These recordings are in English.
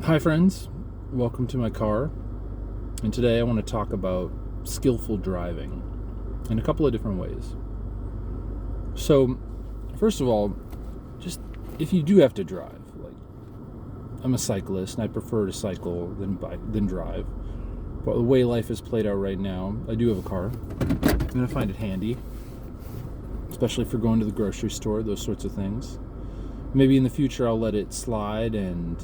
Hi friends, welcome to my car, and today I want to talk about skillful driving in a couple of different ways. So, first of all, just if you do have to drive, like I'm a cyclist and I prefer to cycle than drive, but the way life is played out right now, I do have a car, and I find it handy, especially for going to the grocery store, those sorts of things. Maybe in the future I'll let it slide and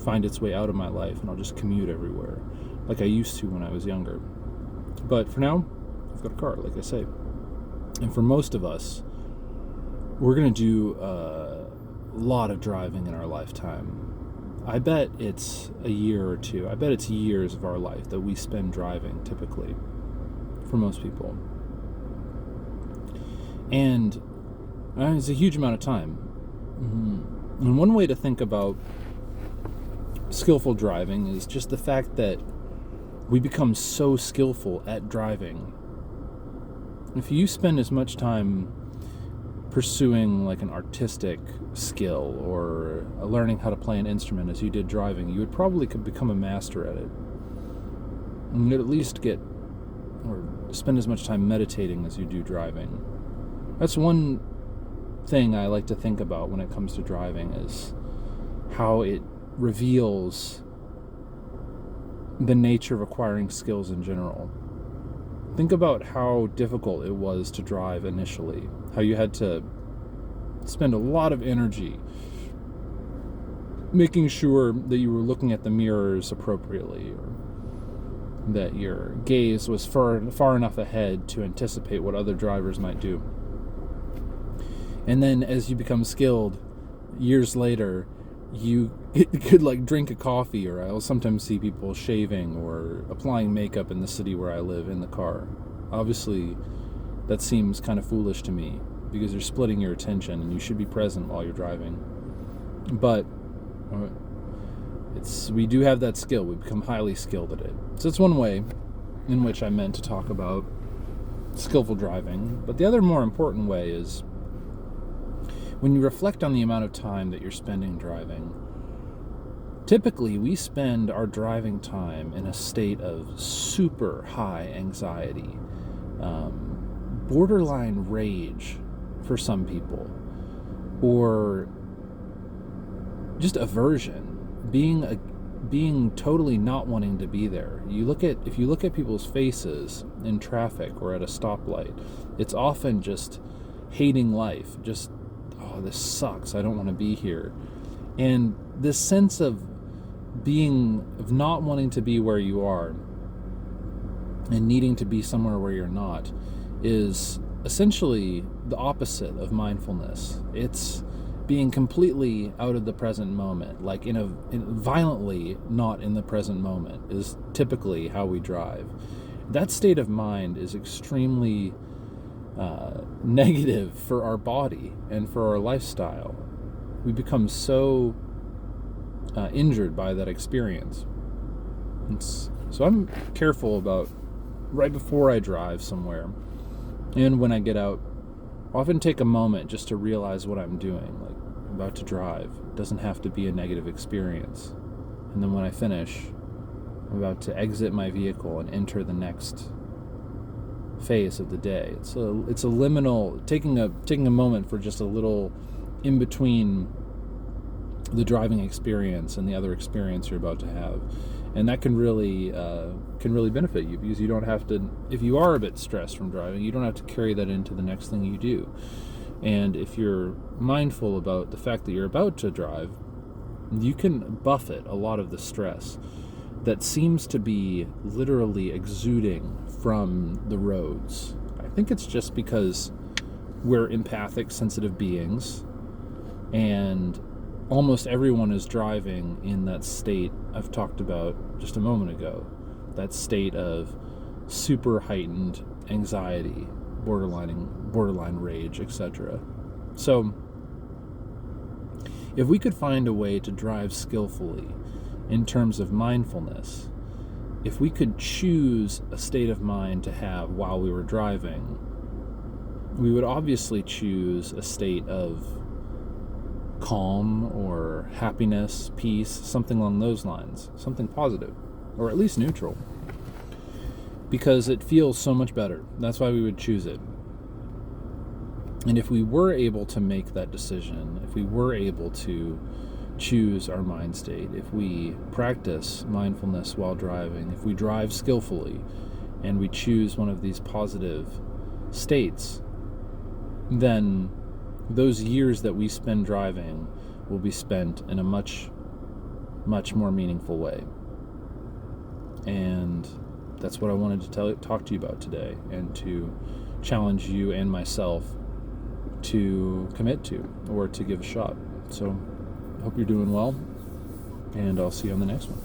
find its way out of my life, and I'll just commute everywhere like I used to when I was younger. But for now, I've got a car, like I say. And for most of us, we're going to do a lot of driving in our lifetime. I bet it's a year or two. I bet it's years of our life that we spend driving, typically, for most people. And it's a huge amount of time. And one way to think about skillful driving is just the fact that we become so skillful at driving. If you spend as much time pursuing like an artistic skill or learning how to play an instrument as you did driving, you would probably become a master at it. And you'd at least spend as much time meditating as you do driving. That's one thing I like to think about when it comes to driving, is how it reveals the nature of acquiring skills in general. Think about how difficult it was to drive initially, how you had to spend a lot of energy making sure that you were looking at the mirrors appropriately, or that your gaze was far enough ahead to anticipate what other drivers might do. And then as you become skilled, years later, you could like drink a coffee, or I'll sometimes see people shaving or applying makeup in the city where I live in the car. Obviously, that seems kind of foolish to me because you're splitting your attention and you should be present while you're driving. But we do have that skill. We become highly skilled at it. So it's one way in which I meant to talk about skillful driving. But the other more important way is when you reflect on the amount of time that you're spending driving. Typically, we spend our driving time in a state of super high anxiety, borderline rage for some people, or just aversion, being totally not wanting to be there. If you look at people's faces in traffic or at a stoplight, it's often just hating life, just, oh, this sucks, I don't want to be here. And this sense of not wanting to be where you are and needing to be somewhere where you're not is essentially the opposite of mindfulness. It's being completely out of the present moment, like violently not in the present moment, is typically how we drive. That state of mind is extremely negative for our body and for our lifestyle. We become so injured by that experience. So I'm careful about, right before I drive somewhere and when I get out, I often take a moment just to realize what I'm doing. Like, I'm about to drive. It doesn't have to be a negative experience. And then when I finish, I'm about to exit my vehicle and enter the next phase of the day. It's a liminal, taking a moment for just a little in between the driving experience and the other experience you're about to have, and that can really benefit you, because you don't have to, if you are a bit stressed from driving, you don't have to carry that into the next thing you do. And if you're mindful about the fact that you're about to drive, you can buffet a lot of the stress that seems to be literally exuding from the roads. I think it's just because we're empathic, sensitive beings, and almost everyone is driving in that state I've talked about just a moment ago. That state of super heightened anxiety, borderline rage, etc. So, if we could find a way to drive skillfully in terms of mindfulness, if we could choose a state of mind to have while we were driving, we would obviously choose a state of calm or happiness, peace, something along those lines, something positive, or at least neutral, because it feels so much better. That's why we would choose it. And if we were able to make that decision, if we were able to choose our mind state, if we practice mindfulness while driving, if we drive skillfully, and we choose one of these positive states, then those years that we spend driving will be spent in a much, much more meaningful way. And that's what I wanted to talk to you about today, and to challenge you and myself to commit to, or to give a shot. So I hope you're doing well, and I'll see you on the next one.